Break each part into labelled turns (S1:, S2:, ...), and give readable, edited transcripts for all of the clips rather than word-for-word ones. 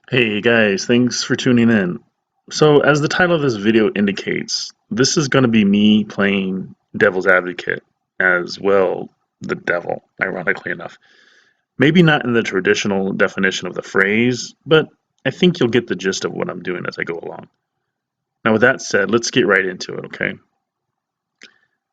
S1: Hey guys, thanks for tuning in. So, as the title of this video indicates, this is going to be me playing devil's advocate as well, the devil, ironically enough. Maybe not in the traditional definition of the phrase, but I think you'll get the gist of what I'm doing as I go along. Now, with that said, let's get right into it, okay?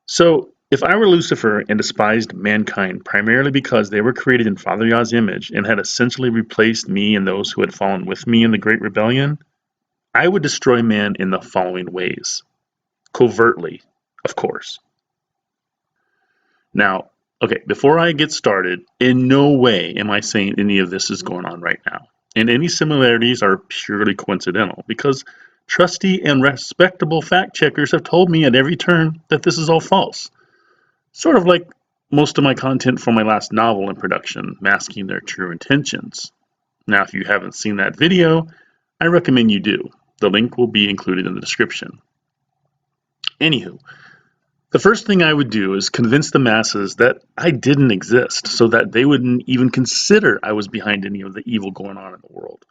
S1: So, if I were Lucifer and despised mankind primarily because they were created in Father Yah's image and had essentially replaced me and those who had fallen with me in the Great Rebellion, I would destroy man in the following ways. Covertly, of course. Now, okay, before I get started, in no way am I saying any of this is going on right now. And any similarities are purely coincidental because trusty and respectable fact checkers have told me at every turn that this is all false. Sort of like most of my content from my last novel in production, masking their true intentions. Now, if you haven't seen that video, I recommend you do. The link will be included in the description. Anywho, the first thing I would do is convince the masses that I didn't exist so that they wouldn't even consider I was behind any of the evil going on in the world.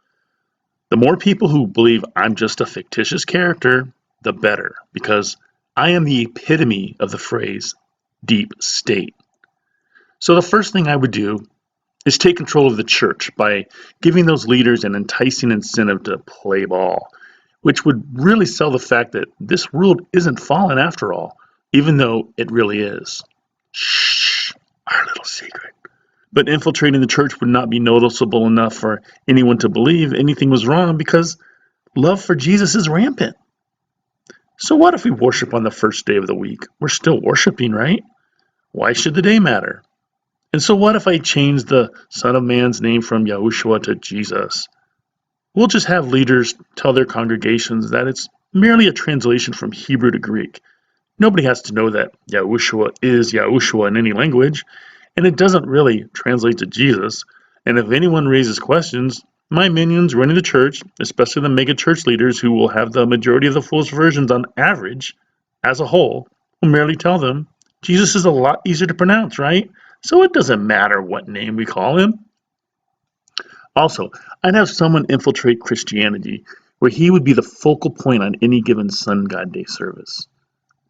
S1: The more people who believe I'm just a fictitious character, the better, because I am the epitome of the phrase deep state. So the first thing I would do is take control of the church by giving those leaders an enticing incentive to play ball, which would really sell the fact that this world isn't fallen after all, even though it really is. Shh, our little secret. But infiltrating the church would not be noticeable enough for anyone to believe anything was wrong because love for Jesus is rampant. So what if we worship on the first day of the week? We're still worshiping, right? Why should the day matter? And so what if I change the Son of Man's name from Yahushua to Jesus? We'll just have leaders tell their congregations that it's merely a translation from Hebrew to Greek. Nobody has to know that Yahushua is Yahushua in any language, and it doesn't really translate to Jesus. And if anyone raises questions, my minions running the church, especially the mega church leaders who will have the majority of the fullest versions on average, as a whole, will merely tell them Jesus is a lot easier to pronounce, right? So it doesn't matter what name we call him. Also, I'd have someone infiltrate Christianity where he would be the focal point on any given Sun God Day service.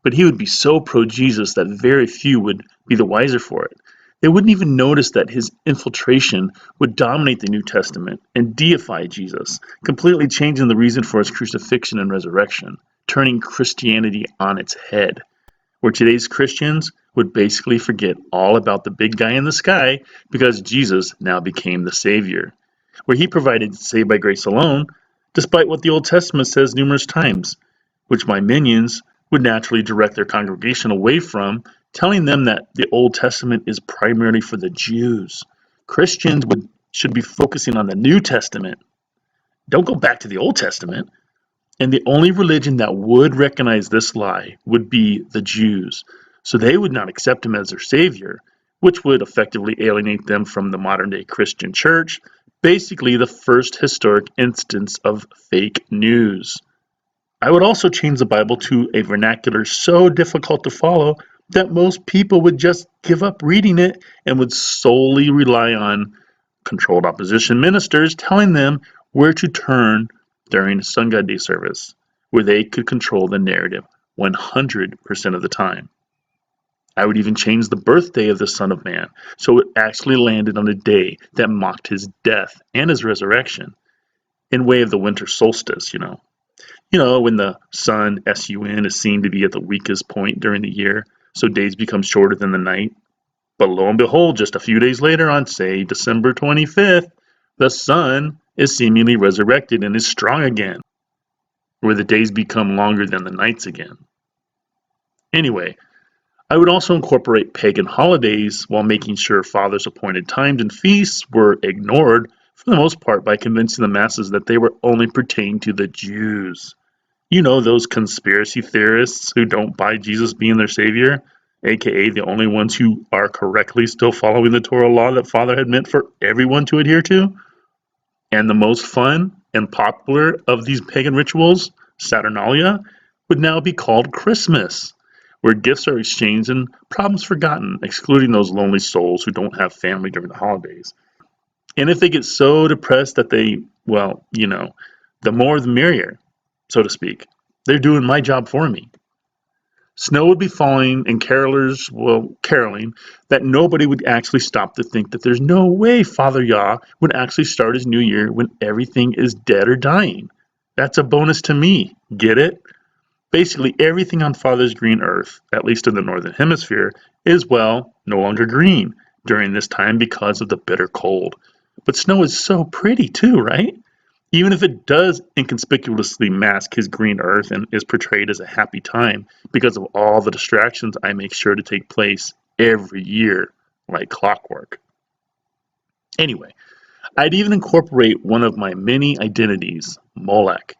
S1: But he would be so pro Jesus that very few would be the wiser for it. They wouldn't even notice that his infiltration would dominate the New Testament and deify Jesus, completely changing the reason for his crucifixion and resurrection, turning Christianity on its head, where today's Christians would basically forget all about the big guy in the sky because Jesus now became the Savior, where he provided saved by grace alone, despite what the Old Testament says numerous times, which my minions would naturally direct their congregation away from, telling them that the Old Testament is primarily for the Jews. Christians should be focusing on the New Testament. Don't go back to the Old Testament. And the only religion that would recognize this lie would be the Jews. So they would not accept him as their savior, which would effectively alienate them from the modern day Christian church, basically the first historic instance of fake news. I would also change the Bible to a vernacular so difficult to follow that most people would just give up reading it and would solely rely on controlled opposition ministers telling them where to turn during Sun God Day service, where they could control the narrative 100% of the time. I would even change the birthday of the Son of Man so it actually landed on a day that mocked his death and his resurrection, in way of the winter solstice, you know. You know, when the sun, sun, is seen to be at the weakest point during the year, so days become shorter than the night. But lo and behold, just a few days later, on, say, December 25th, the sun is seemingly resurrected and is strong again, where the days become longer than the nights again. Anyway, I would also incorporate pagan holidays while making sure Father's appointed times and feasts were ignored for the most part by convincing the masses that they were only pertaining to the Jews. You know, those conspiracy theorists who don't buy Jesus being their savior, aka the only ones who are correctly still following the Torah law that Father had meant for everyone to adhere to. And the most fun and popular of these pagan rituals, Saturnalia, would now be called Christmas, where gifts are exchanged and problems forgotten, excluding those lonely souls who don't have family during the holidays. And if they get so depressed that well, the more the merrier, so to speak. They're doing my job for me. Snow would be falling and carolers, caroling, that nobody would actually stop to think that there's no way Father Yah would actually start his new year when everything is dead or dying. That's a bonus to me. Get it? Basically, everything on Father's green earth, at least in the northern hemisphere, is, no longer green during this time because of the bitter cold. But snow is so pretty too, right? Even if it does inconspicuously mask his green earth and is portrayed as a happy time because of all the distractions I make sure to take place every year like clockwork. Anyway, I'd even incorporate one of my many identities, Molech,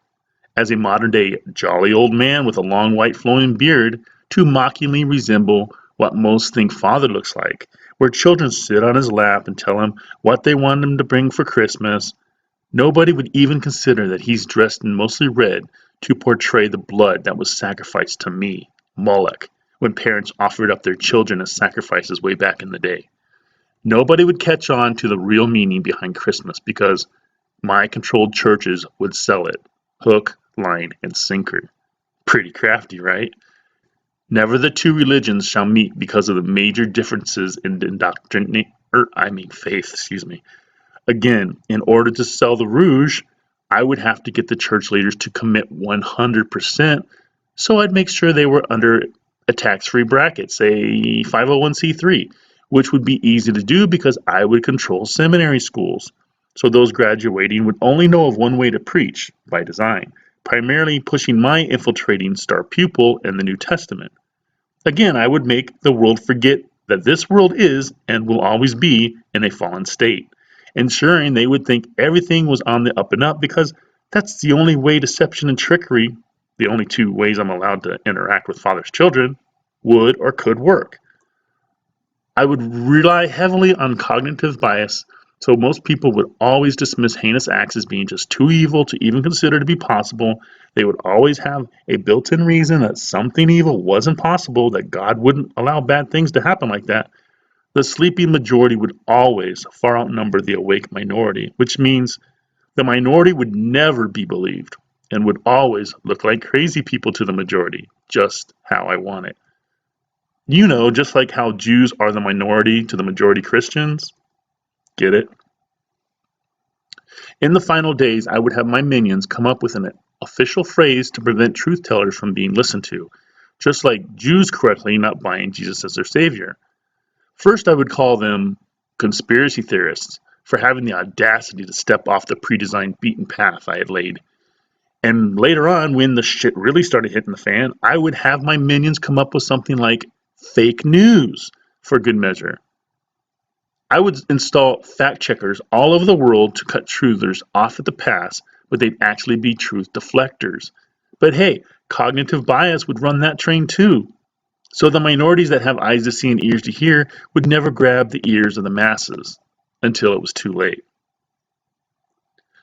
S1: as a modern day jolly old man with a long white flowing beard to mockingly resemble what most think Father looks like, where children sit on his lap and tell him what they want him to bring for Christmas. Nobody would even consider that he's dressed in mostly red to portray the blood that was sacrificed to me, Moloch, when parents offered up their children as sacrifices way back in the day. Nobody would catch on to the real meaning behind Christmas because my controlled churches would sell it hook, line, and sinker. Pretty crafty, right? Never the two religions shall meet because of the major differences in faith, excuse me. Again, in order to sell the rouge, I would have to get the church leaders to commit 100%, so I'd make sure they were under a tax-free bracket, say 501c3, which would be easy to do because I would control seminary schools. So those graduating would only know of one way to preach, by design, primarily pushing my infiltrating star pupil in the New Testament. Again, I would make the world forget that this world is and will always be in a fallen state, ensuring they would think everything was on the up and up because that's the only way deception and trickery, the only two ways I'm allowed to interact with Father's children, would or could work. I would rely heavily on cognitive bias, so most people would always dismiss heinous acts as being just too evil to even consider to be possible. They would always have a built-in reason that something evil wasn't possible, that God wouldn't allow bad things to happen like that. The sleeping majority would always far outnumber the awake minority, which means the minority would never be believed and would always look like crazy people to the majority, just how I want it. Just like how Jews are the minority to the majority Christians. Get it? In the final days, I would have my minions come up with an official phrase to prevent truth tellers from being listened to, just like Jews correctly not buying Jesus as their savior. First, I would call them conspiracy theorists for having the audacity to step off the pre-designed beaten path I had laid. And later on, when the shit really started hitting the fan, I would have my minions come up with something like fake news for good measure. I would install fact checkers all over the world to cut truthers off at the pass, but they'd actually be truth deflectors. But hey, cognitive bias would run that train too. So the minorities that have eyes to see and ears to hear would never grab the ears of the masses until it was too late.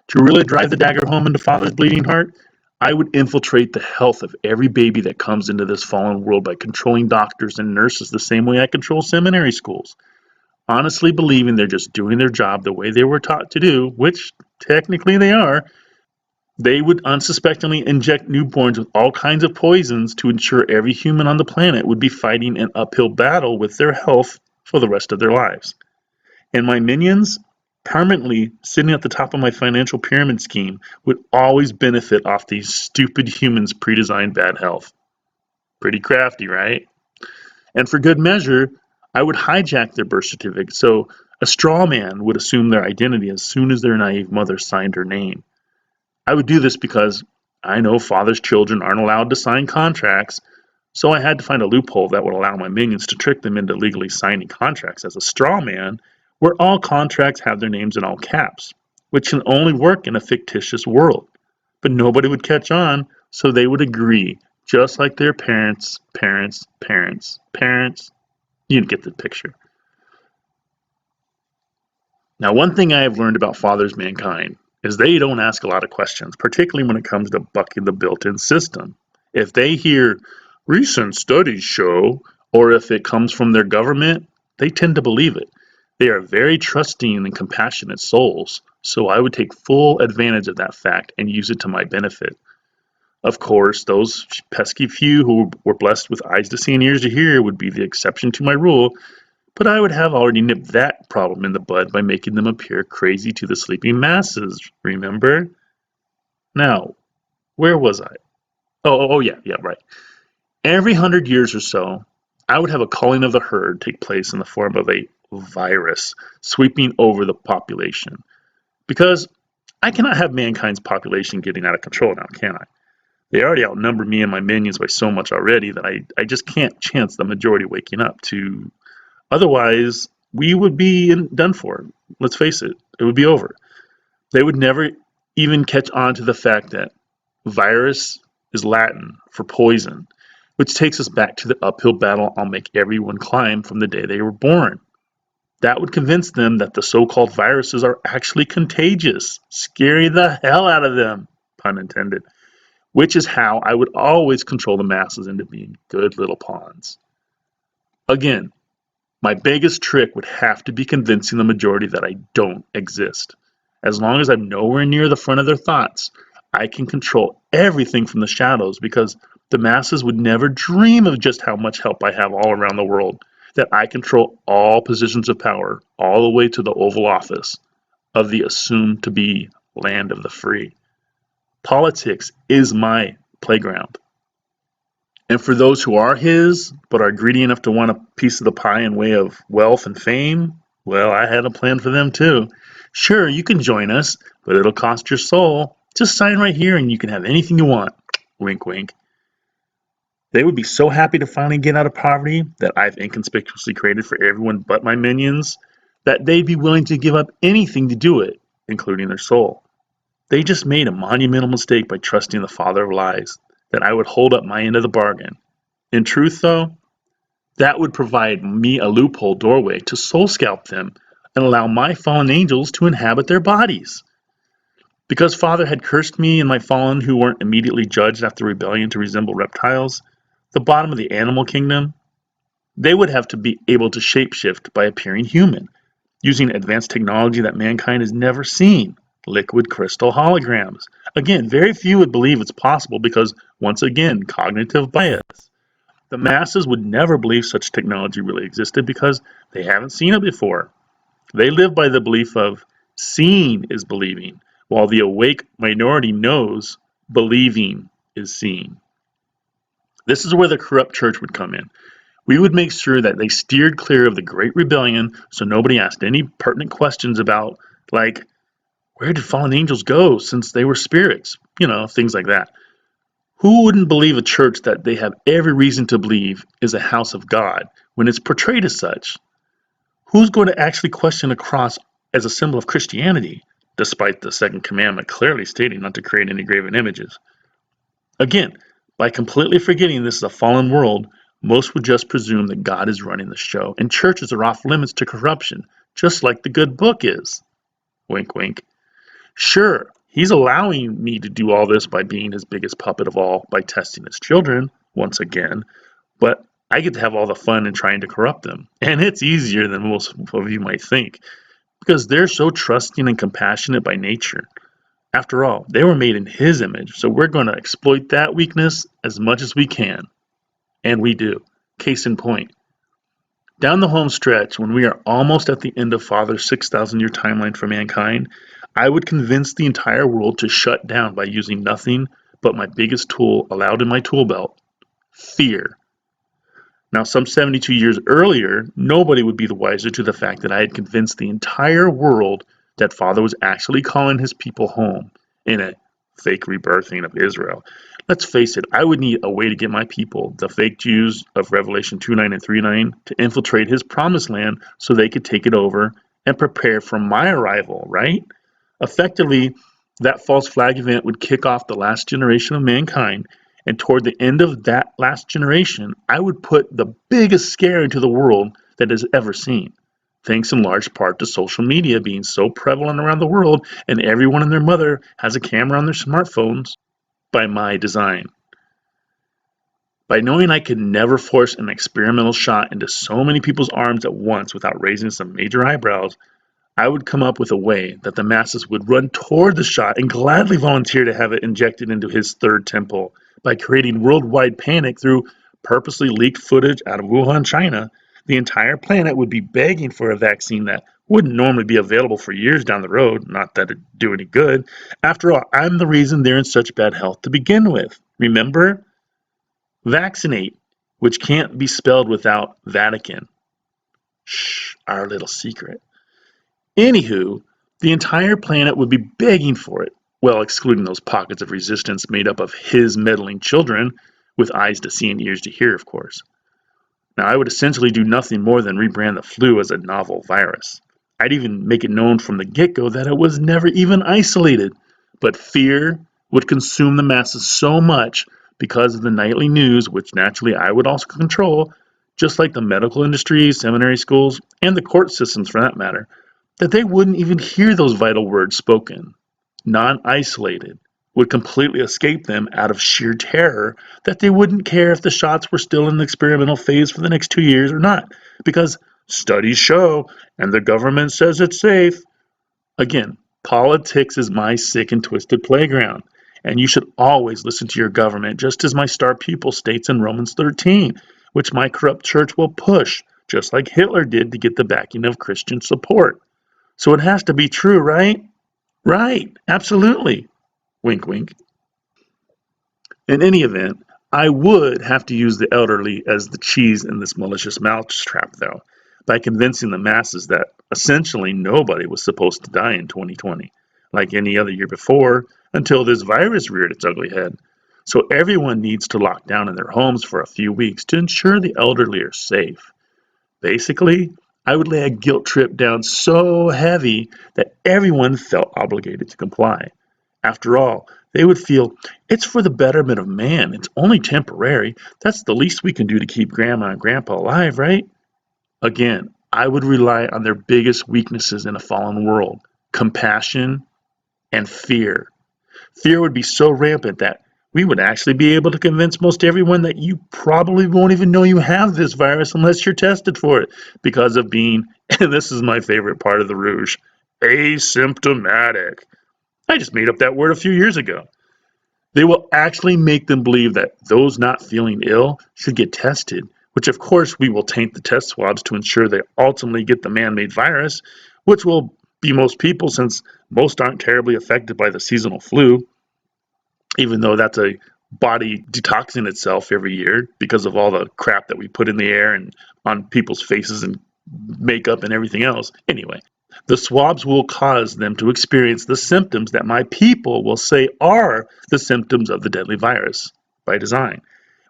S1: To really drive the dagger home into Father's bleeding heart, I would infiltrate the health of every baby that comes into this fallen world by controlling doctors and nurses the same way I control seminary schools. Honestly believing they're just doing their job the way they were taught to do, which technically they are. They would unsuspectingly inject newborns with all kinds of poisons to ensure every human on the planet would be fighting an uphill battle with their health for the rest of their lives. And my minions, permanently sitting at the top of my financial pyramid scheme, would always benefit off these stupid humans' pre-designed bad health. Pretty crafty, right? And for good measure, I would hijack their birth certificate so a straw man would assume their identity as soon as their naive mother signed her name. I would do this because I know Father's children aren't allowed to sign contracts, so I had to find a loophole that would allow my minions to trick them into legally signing contracts as a straw man, where all contracts have their names in all caps, which can only work in a fictitious world. But nobody would catch on, so they would agree, just like their parents, parents, parents, parents. You get the picture. Now, one thing I have learned about fathers mankind is they don't ask a lot of questions, particularly when it comes to bucking the built-in system. If they hear recent studies show, or if it comes from their government, they tend to believe it. They are very trusting and compassionate souls, so I would take full advantage of that fact and use it to my benefit. Of course, those pesky few who were blessed with eyes to see and ears to hear would be the exception to my rule, but I would have already nipped that problem in the bud by making them appear crazy to the sleeping masses, remember? Now, where was I? Oh, yeah, right. Every 100 years or so, I would have a culling of the herd take place in the form of a virus sweeping over the population. Because I cannot have mankind's population getting out of control now, can I? They already outnumber me and my minions by so much already that I just can't chance the majority waking up to. Otherwise, we would be done for. Let's face it, it would be over. They would never even catch on to the fact that virus is Latin for poison, which takes us back to the uphill battle I'll make everyone climb from the day they were born. That would convince them that the so-called viruses are actually contagious. Scary the hell out of them, pun intended. Which is how I would always control the masses into being good little pawns. Again, my biggest trick would have to be convincing the majority that I don't exist. As long as I'm nowhere near the front of their thoughts, I can control everything from the shadows because the masses would never dream of just how much help I have all around the world, that I control all positions of power all the way to the Oval Office of the assumed to be land of the free. Politics is my playground. And for those who are his, but are greedy enough to want a piece of the pie in way of wealth and fame, well, I had a plan for them too. Sure, you can join us, but it'll cost your soul. Just sign right here and you can have anything you want. Wink, wink. They would be so happy to finally get out of poverty that I've inconspicuously created for everyone but my minions, that they'd be willing to give up anything to do it, including their soul. They just made a monumental mistake by trusting the father of lies, that I would hold up my end of the bargain. In truth, though, that would provide me a loophole doorway to soul scalp them and allow my fallen angels to inhabit their bodies. Because Father had cursed me and my fallen who weren't immediately judged after rebellion to resemble reptiles, the bottom of the animal kingdom, they would have to be able to shapeshift by appearing human, using advanced technology that mankind has never seen, liquid crystal holograms. Again, very few would believe it's possible because, once again, cognitive bias. The masses would never believe such technology really existed because they haven't seen it before. They live by the belief of seeing is believing, while the awake minority knows believing is seeing. This is where the corrupt church would come in. We would make sure that they steered clear of the Great Rebellion so nobody asked any pertinent questions about, like, where did fallen angels go since they were spirits? Things like that. Who wouldn't believe a church that they have every reason to believe is a house of God when it's portrayed as such? Who's going to actually question a cross as a symbol of Christianity, despite the second commandment clearly stating not to create any graven images? Again, by completely forgetting this is a fallen world, most would just presume that God is running the show, and churches are off limits to corruption, just like the good book is. Wink, wink. Sure, he's allowing me to do all this by being his biggest puppet of all, by testing his children, once again, but I get to have all the fun in trying to corrupt them. And it's easier than most of you might think, because they're so trusting and compassionate by nature. After all, they were made in his image, so we're going to exploit that weakness as much as we can. And we do. Case in point. Down the home stretch, when we are almost at the end of Father's 6,000-year timeline for mankind, I would convince the entire world to shut down by using nothing but my biggest tool allowed in my tool belt, fear. Now, some 72 years earlier, nobody would be the wiser to the fact that I had convinced the entire world that Father was actually calling his people home in a fake rebirthing of Israel. Let's face it, I would need a way to get my people, the fake Jews of Revelation 2:9 and 3:9, to infiltrate his promised land so they could take it over and prepare for my arrival, right? Effectively, that false flag event would kick off the last generation of mankind, and toward the end of that last generation, I would put the biggest scare into the world that has ever seen, thanks in large part to social media being so prevalent around the world and everyone and their mother has a camera on their smartphones by my design. By knowing I could never force an experimental shot into so many people's arms at once without raising some major eyebrows, I would come up with a way that the masses would run toward the shot and gladly volunteer to have it injected into his third temple. By creating worldwide panic through purposely leaked footage out of Wuhan, China, the entire planet would be begging for a vaccine that wouldn't normally be available for years down the road, not that it'd do any good. After all, I'm the reason they're in such bad health to begin with. Remember? Vaccinate, which can't be spelled without Vatican. Shh, our little secret. Anywho, the entire planet would be begging for it, well, excluding those pockets of resistance made up of his meddling children, with eyes to see and ears to hear, of course. Now, I would essentially do nothing more than rebrand the flu as a novel virus. I'd even make it known from the get-go that it was never even isolated. But fear would consume the masses so much because of the nightly news, which naturally I would also control, just like the medical industry, seminary schools, and the court systems for that matter, that they wouldn't even hear those vital words spoken. Non-isolated would completely escape them out of sheer terror that they wouldn't care if the shots were still in the experimental phase for the next 2 years or not, because studies show and the government says it's safe. Again, politics is my sick and twisted playground, and you should always listen to your government, just as my star pupil states in Romans 13, which my corrupt church will push, just like Hitler did to get the backing of Christian support. So it has to be true, right? Right, absolutely. Wink, wink. In any event, I would have to use the elderly as the cheese in this malicious mousetrap, though, by convincing the masses that essentially nobody was supposed to die in 2020, like any other year before, until this virus reared its ugly head. So everyone needs to lock down in their homes for a few weeks to ensure the elderly are safe. Basically, I would lay a guilt trip down so heavy that everyone felt obligated to comply. After all, they would feel it's for the betterment of man. It's only temporary. That's the least we can do to keep grandma and grandpa alive, right? Again, I would rely on their biggest weaknesses in a fallen world: compassion and fear. Fear would be so rampant that we would actually be able to convince most everyone that you probably won't even know you have this virus unless you're tested for it because of being, and this is my favorite part of the rouge, asymptomatic. I just made up that word a few years ago. They will actually make them believe that those not feeling ill should get tested, which of course we will taint the test swabs to ensure they ultimately get the man-made virus, which will be most people since most aren't terribly affected by the seasonal flu, even though that's a body detoxing itself every year because of all the crap that we put in the air and on people's faces and makeup and everything else. Anyway, the swabs will cause them to experience the symptoms that my people will say are the symptoms of the deadly virus by design.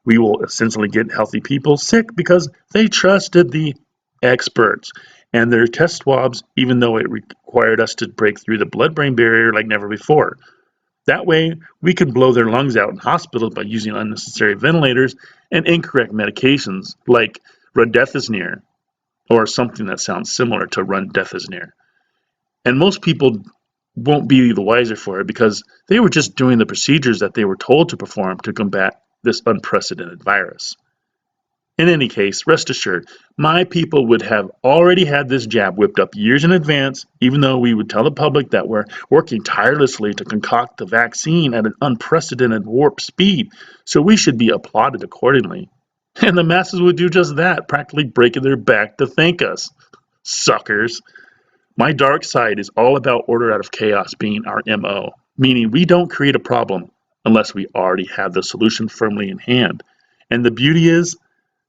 S1: We will essentially get healthy people sick because they trusted the experts and their test swabs, even though it required us to break through the blood-brain barrier like never before. That way, we can blow their lungs out in hospitals by using unnecessary ventilators and incorrect medications like remdesivir or something that sounds similar to remdesivir. And most people won't be the wiser for it because they were just doing the procedures that they were told to perform to combat this unprecedented virus. In any case, rest assured, my people would have already had this jab whipped up years in advance, even though we would tell the public that we're working tirelessly to concoct the vaccine at an unprecedented warp speed, so we should be applauded accordingly. And the masses would do just that, practically breaking their back to thank us. Suckers. My dark side is all about order out of chaos being our MO, meaning we don't create a problem unless we already have the solution firmly in hand. And the beauty is,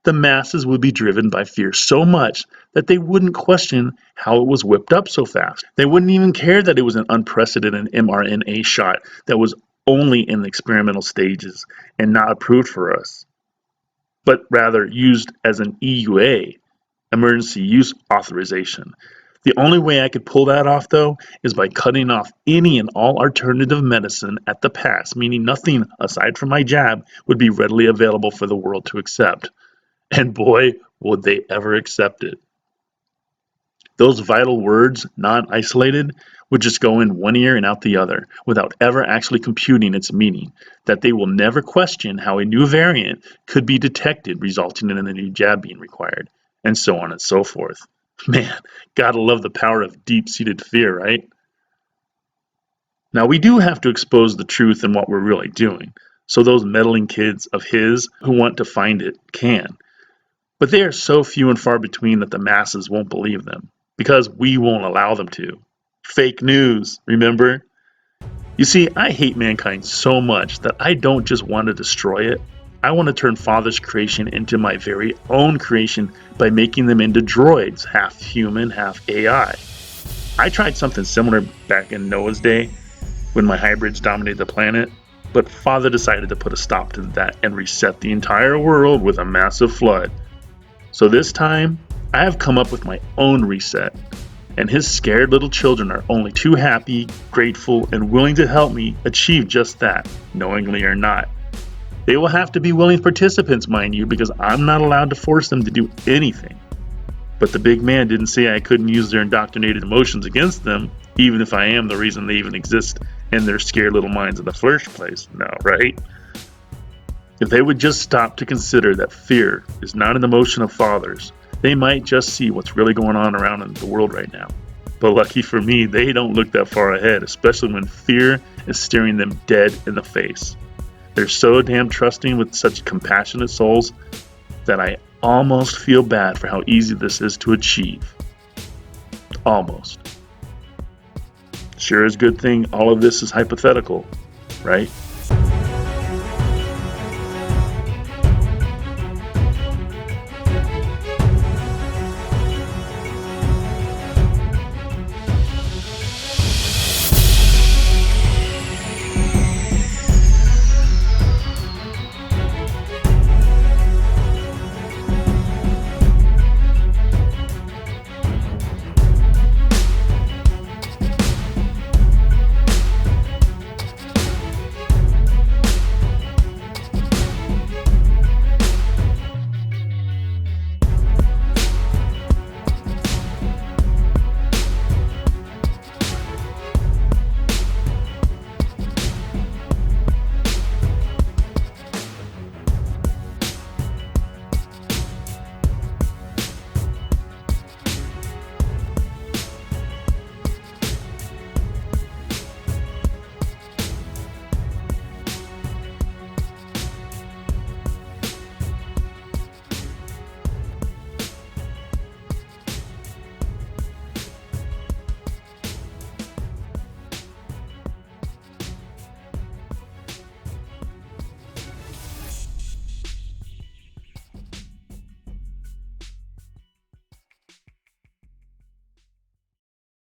S1: the masses would be driven by fear so much that they wouldn't question how it was whipped up so fast. They wouldn't even care that it was an unprecedented mRNA shot that was only in the experimental stages and not approved for us, but rather used as an EUA, emergency use authorization. The only way I could pull that off, though, is by cutting off any and all alternative medicine at the pass, meaning nothing aside from my jab would be readily available for the world to accept. And boy, would they ever accept it. Those vital words, not isolated, would just go in one ear and out the other without ever actually computing its meaning, that they will never question how a new variant could be detected, resulting in a new jab being required, and so on and so forth. Man, gotta love the power of deep-seated fear, right? Now, we do have to expose the truth in what we're really doing, so those meddling kids of his who want to find it can. But they are so few and far between that the masses won't believe them, because we won't allow them to. Fake news, remember? You see, I hate mankind so much that I don't just want to destroy it. I want to turn Father's creation into my very own creation by making them into droids, half human, half AI. I tried something similar back in Noah's day when my hybrids dominated the planet, but Father decided to put a stop to that and reset the entire world with a massive flood. So this time, I have come up with my own reset, and his scared little children are only too happy, grateful, and willing to help me achieve just that, knowingly or not. They will have to be willing participants, mind you, because I'm not allowed to force them to do anything. But the big man didn't say I couldn't use their indoctrinated emotions against them, even if I am the reason they even exist in their scared little minds in the first place. No, right? If they would just stop to consider that fear is not an emotion of fathers, they might just see what's really going on around in the world right now. But lucky for me, they don't look that far ahead, especially when fear is staring them dead in the face. They're so damn trusting with such compassionate souls that I almost feel bad for how easy this is to achieve. Almost. Sure is a good thing all of this is hypothetical, right?